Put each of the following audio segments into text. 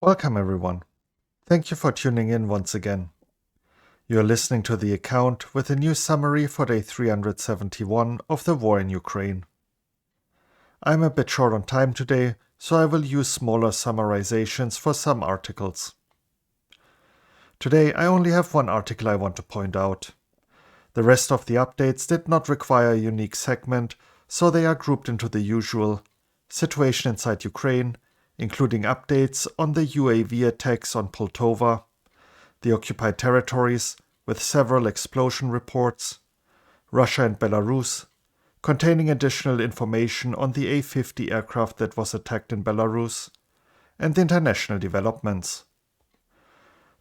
Welcome everyone. Thank you for tuning in once again. You are listening to the account with a news summary for day 371 of the war in Ukraine. I'm a bit short on time today, so I will use smaller summarizations for some articles. Today I only have one article I want to point out. The rest of the updates did not require a unique segment, so they are grouped into the usual situation inside Ukraine, including updates on the UAV attacks on Moldova, the occupied territories with several explosion reports, Russia and Belarus, containing additional information on the A-50 aircraft that was attacked in Belarus, and international developments.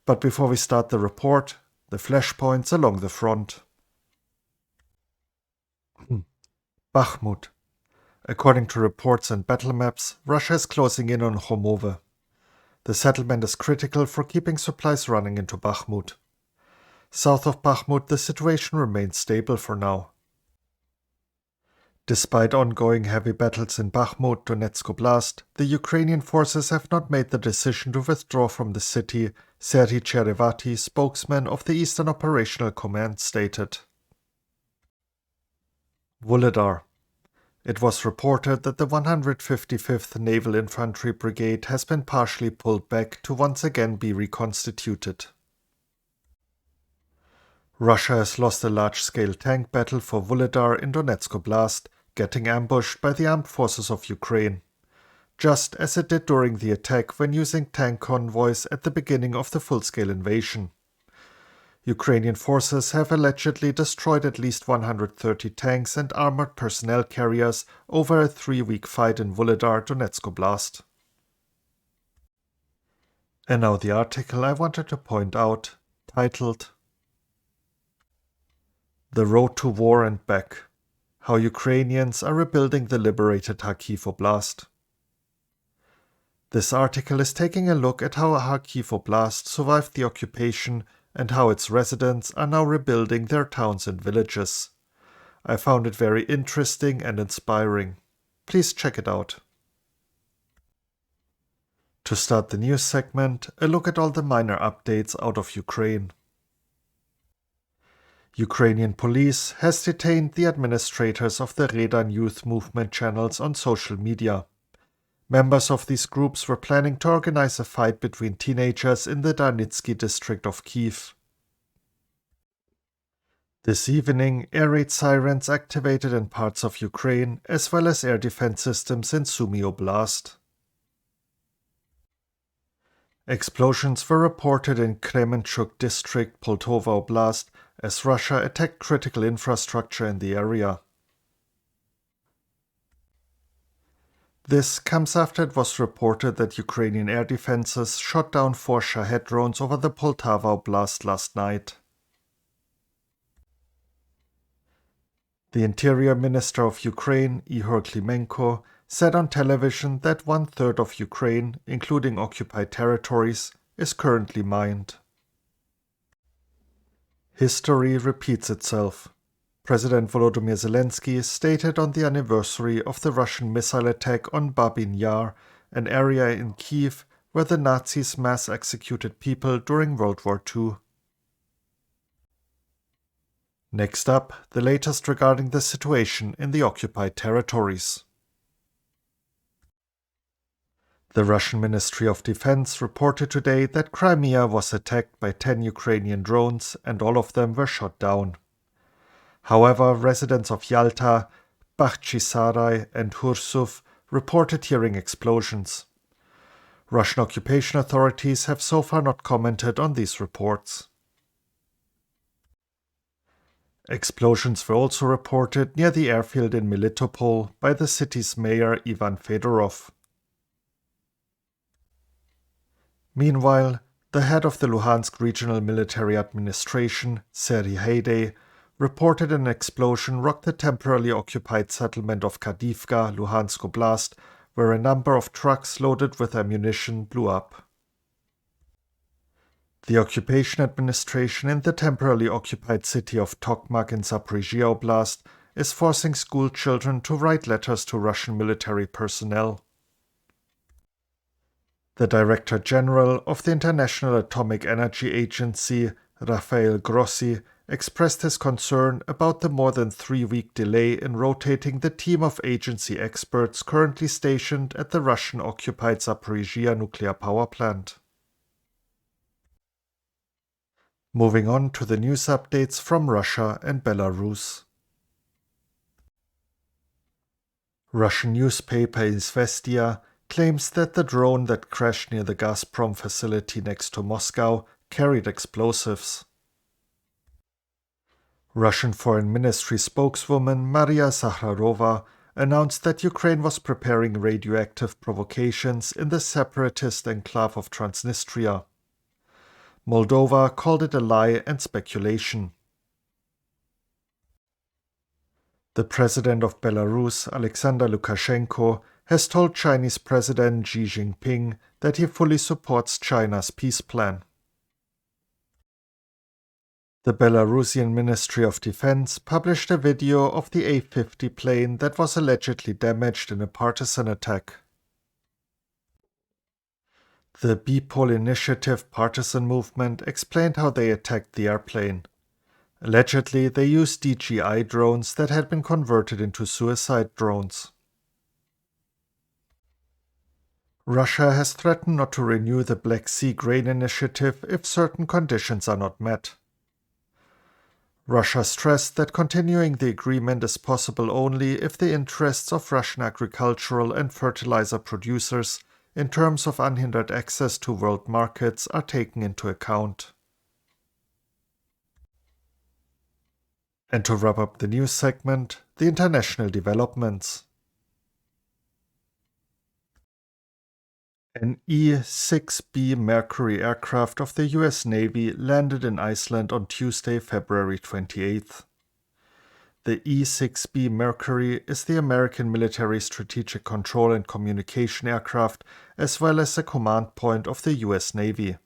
But before we start the report, the flashpoints along the front. Bakhmut. According to reports and battle maps, Russia is closing in on Moldova. The settlement is critical for keeping supplies running into Bakhmut. South of Bakhmut, the situation remains stable for now. Despite ongoing heavy battles in Bakhmut, Donetsk Oblast, the Ukrainian forces have not made the decision to withdraw from the city, Serhiy Cherevati, spokesman of the Eastern Operational Command, stated. Vuhledar. It was reported that the 155th Naval Infantry Brigade has been partially pulled back to once again be reconstituted. Russia has lost a large-scale tank battle for Vuhledar in Donetsk Oblast, getting ambushed by the armed forces of Ukraine, just as it did during the attack when using tank convoys at the beginning of the full-scale invasion. Ukrainian forces have allegedly destroyed at least 130 tanks and armored personnel carriers over a 3-week fight in Vuhledar, Donetsk Oblast. And now the article I wanted to point out, titled The Road to War and Back: How Ukrainians are Rebuilding the Liberated Kharkiv Oblast. This article is taking a look at how Kharkiv Oblast survived the occupation and how its residents are now rebuilding their towns and villages. I found it very interesting and inspiring. Please check it out. To start the news segment, a look at all the minor updates out of Ukraine. Ukrainian police has detained the administrators of the REDAN youth movement channels on social media. Members of these groups were planning to organize a fight between teenagers in the Darnitsky district of Kyiv. This evening, air raid sirens activated in parts of Ukraine, as well as air defense systems in Sumy Oblast. Explosions were reported in Kremenchuk district, Moldova Oblast, as Russia attacked critical infrastructure in the area. This comes after it was reported that Ukrainian air defenses shot down 4 Shahed drones over the Poltava Oblast last night. The Interior Minister of Ukraine, Ihor Klimenko, said on television that 1/3 of Ukraine, including occupied territories, is currently mined. History repeats itself. President Volodymyr Zelensky stated on the anniversary of the Russian missile attack on Babyn Yar, an area in Kyiv where the Nazis mass executed people during World War II. Next up, the latest regarding the situation in the occupied territories. The Russian Ministry of Defense reported today that Crimea was attacked by 10 Ukrainian drones and all of them were shot down. However, residents of Yalta, Bakhchisarai and Hursuf reported hearing explosions. Russian occupation authorities have so far not commented on these reports. Explosions were also reported near the airfield in Melitopol by the city's mayor Ivan Fedorov. Meanwhile, the head of the Luhansk Regional Military Administration, Serhiy Haidai, reported an explosion rocked the temporarily occupied settlement of Kadiivka, Luhansk Oblast, where a number of trucks loaded with ammunition blew up. The occupation administration in the temporarily occupied city of Tokmak in Zaporizhia Oblast is forcing school children to write letters to Russian military personnel. The Director General of the International Atomic Energy Agency, Rafael Grossi, expressed his concern about the more than 3-week delay in rotating the team of agency experts currently stationed at the Russian-occupied Zaporizhzhia nuclear power plant. Moving on to the news updates from Russia and Belarus. Russian newspaper Izvestia claims that the drone that crashed near the Gazprom facility next to Moscow carried explosives. Russian Foreign Ministry spokeswoman Maria Zakharova announced that Ukraine was preparing radioactive provocations in the separatist enclave of Transnistria. Moldova called it a lie and speculation. The president of Belarus, Alexander Lukashenko, has told Chinese President Xi Jinping that he fully supports China's peace plan. The Belarusian Ministry of Defense published a video of the A-50 plane that was allegedly damaged in a partisan attack. The BYPOL initiative partisan movement explained how they attacked the airplane. Allegedly, they used DJI drones that had been converted into suicide drones. Russia has threatened not to renew the Black Sea Grain Initiative if certain conditions are not met. Russia stressed that continuing the agreement is possible only if the interests of Russian agricultural and fertilizer producers in terms of unhindered access to world markets are taken into account. And to wrap up the news segment, the international developments. An E-6B Mercury aircraft of the US Navy landed in Iceland on Tuesday, February 28th. The E-6B Mercury is the American military strategic control and communication aircraft, as well as a command point of the US Navy.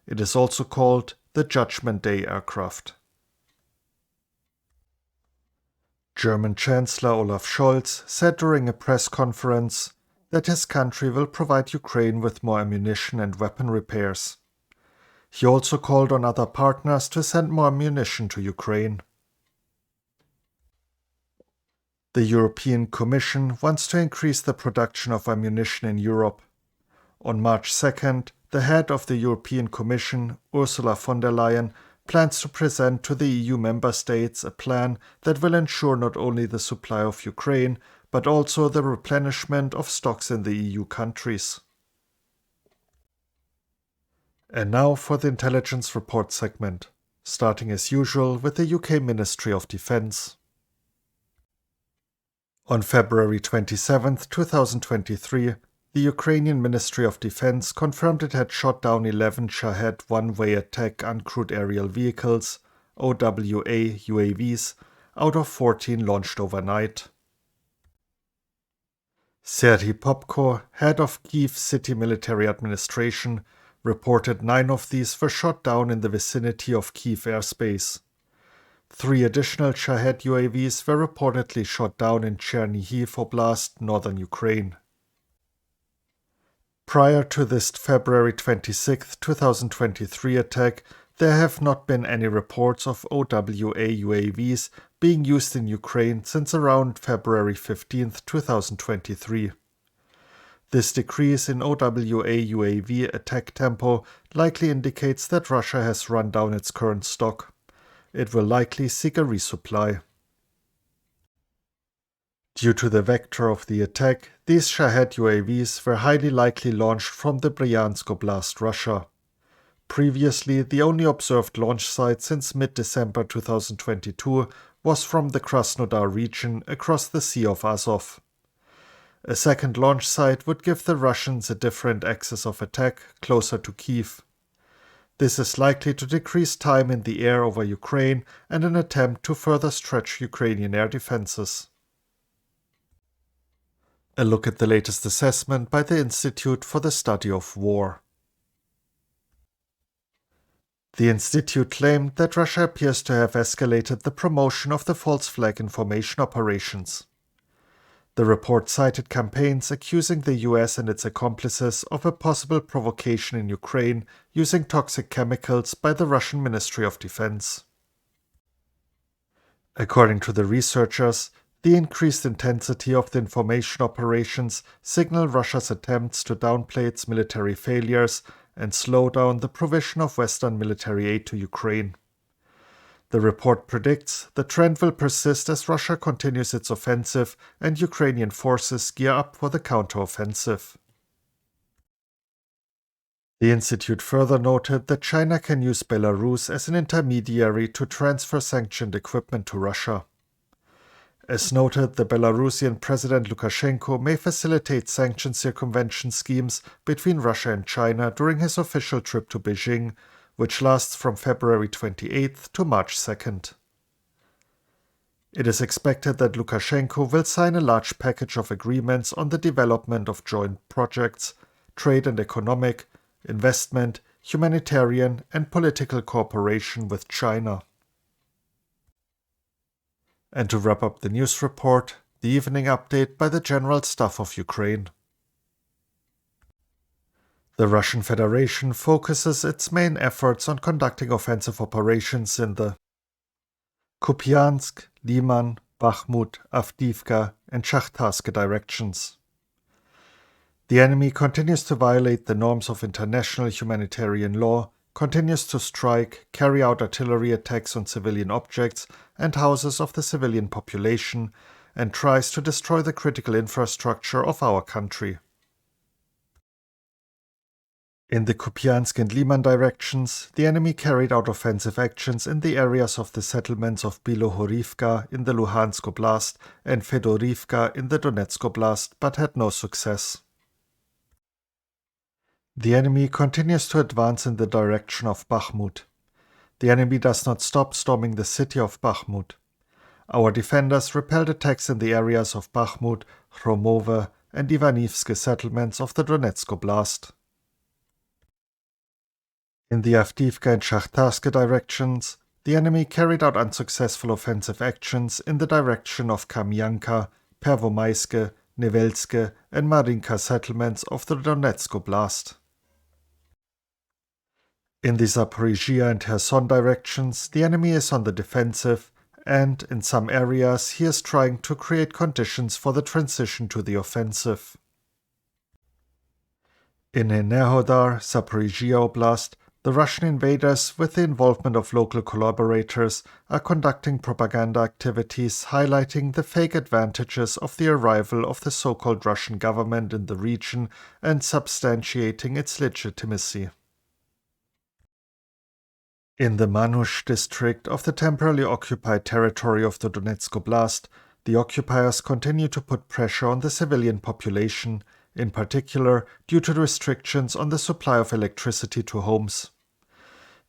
It is also called the Judgment Day aircraft. German Chancellor Olaf Scholz said during a press conference that his country will provide Ukraine with more ammunition and weapon repairs. He also called on other partners to send more ammunition to Ukraine. The European Commission wants to increase the production of ammunition in Europe. On March 2nd, the head of the European Commission, Ursula von der Leyen, plans to present to the EU member states a plan that will ensure not only the supply of Ukraine, but also the replenishment of stocks in the EU countries. And now for the Intelligence Report segment, starting as usual with the UK Ministry of Defence. On February 27, 2023, the Ukrainian Ministry of Defense confirmed it had shot down 11 Shahed one-way attack uncrewed aerial vehicles, OWA UAVs, out of 14 launched overnight. Serhiy Popko, head of Kyiv City Military Administration, reported 9 of these were shot down in the vicinity of Kyiv airspace. 3 additional Shahed UAVs were reportedly shot down in Chernihiv Oblast, northern Ukraine. Prior to this February 26, 2023 attack, there have not been any reports of OWA UAVs being used in Ukraine since around February 15, 2023. This decrease in OWA UAV attack tempo likely indicates that Russia has run down its current stock. It will likely seek a resupply. Due to the vector of the attack, these Shahed UAVs were highly likely launched from the Bryansk Oblast, Russia. Previously, the only observed launch site since mid-December 2022 was from the Krasnodar region across the Sea of Azov. A second launch site would give the Russians a different axis of attack closer to Kyiv. This is likely to decrease time in the air over Ukraine and an attempt to further stretch Ukrainian air defenses. A look at the latest assessment by the Institute for the Study of War. The Institute claimed that Russia appears to have escalated the promotion of the false flag information operations. The report cited campaigns accusing the US and its accomplices of a possible provocation in Ukraine using toxic chemicals by the Russian Ministry of Defense. According to the researchers, the increased intensity of the information operations signal Russia's attempts to downplay its military failures and slow down the provision of Western military aid to Ukraine. The report predicts the trend will persist as Russia continues its offensive and Ukrainian forces gear up for the counteroffensive. The institute further noted that China can use Belarus as an intermediary to transfer sanctioned equipment to Russia. As noted, the Belarusian President Lukashenko may facilitate sanction circumvention schemes between Russia and China during his official trip to Beijing, which lasts from February 28th to March 2nd. It is expected that Lukashenko will sign a large package of agreements on the development of joint projects, trade and economic, investment, humanitarian, and political cooperation with China. And to wrap up the news report, the evening update by the General Staff of Ukraine. The Russian Federation focuses its main efforts on conducting offensive operations in the Kupiansk, Liman, Bakhmut, Avdiivka, and Shahtarsk directions. The enemy continues to violate the norms of international humanitarian law, continues to strike, carry out artillery attacks on civilian objects and houses of the civilian population, and tries to destroy the critical infrastructure of our country. In the Kupiansk and Liman directions, the enemy carried out offensive actions in the areas of the settlements of Bilohorivka in the Luhansk Oblast and Fedorivka in the Donetsk Oblast, but had no success. The enemy continues to advance in the direction of Bakhmut. The enemy does not stop storming the city of Bakhmut. Our defenders repelled attacks in the areas of Bakhmut, Hromove, and Ivanivske settlements of the Donetsk Oblast. In the Avdiivka and Shahtarsk directions, the enemy carried out unsuccessful offensive actions in the direction of Kamianka, Pervomaiske, Nevelske, and Marinka settlements of the Donetsk Oblast. In the Zaporizhia and Kherson directions, the enemy is on the defensive, and in some areas he is trying to create conditions for the transition to the offensive. In Vuhledar, Zaporizhia Oblast, the Russian invaders, with the involvement of local collaborators, are conducting propaganda activities highlighting the fake advantages of the arrival of the so-called Russian government in the region and substantiating its legitimacy. In the Manush district of the temporarily occupied territory of the Donetsk Oblast, the occupiers continue to put pressure on the civilian population, in particular due to restrictions on the supply of electricity to homes.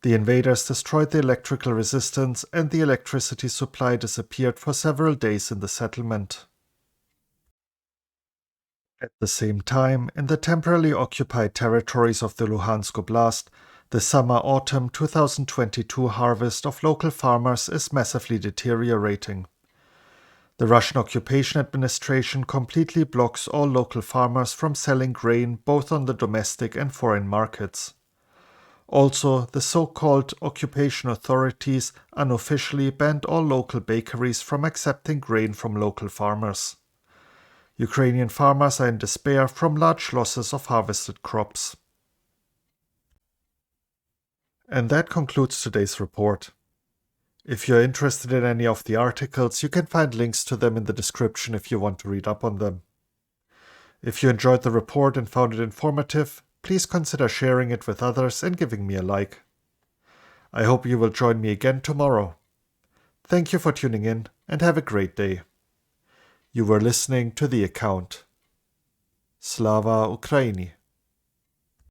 The invaders destroyed the electrical resistance and the electricity supply disappeared for several days in the settlement. At the same time, in the temporarily occupied territories of the Luhansk Oblast, the summer-autumn 2022 harvest of local farmers is massively deteriorating. The Russian occupation administration completely blocks all local farmers from selling grain both on the domestic and foreign markets. Also, the so-called occupation authorities unofficially banned all local bakeries from accepting grain from local farmers. Ukrainian farmers are in despair from large losses of harvested crops. And that concludes today's report. If you're interested in any of the articles, you can find links to them in the description if you want to read up on them. If you enjoyed the report and found it informative, please consider sharing it with others and giving me a like. I hope you will join me again tomorrow. Thank you for tuning in and have a great day. You were listening to The Account. Slava Ukraini.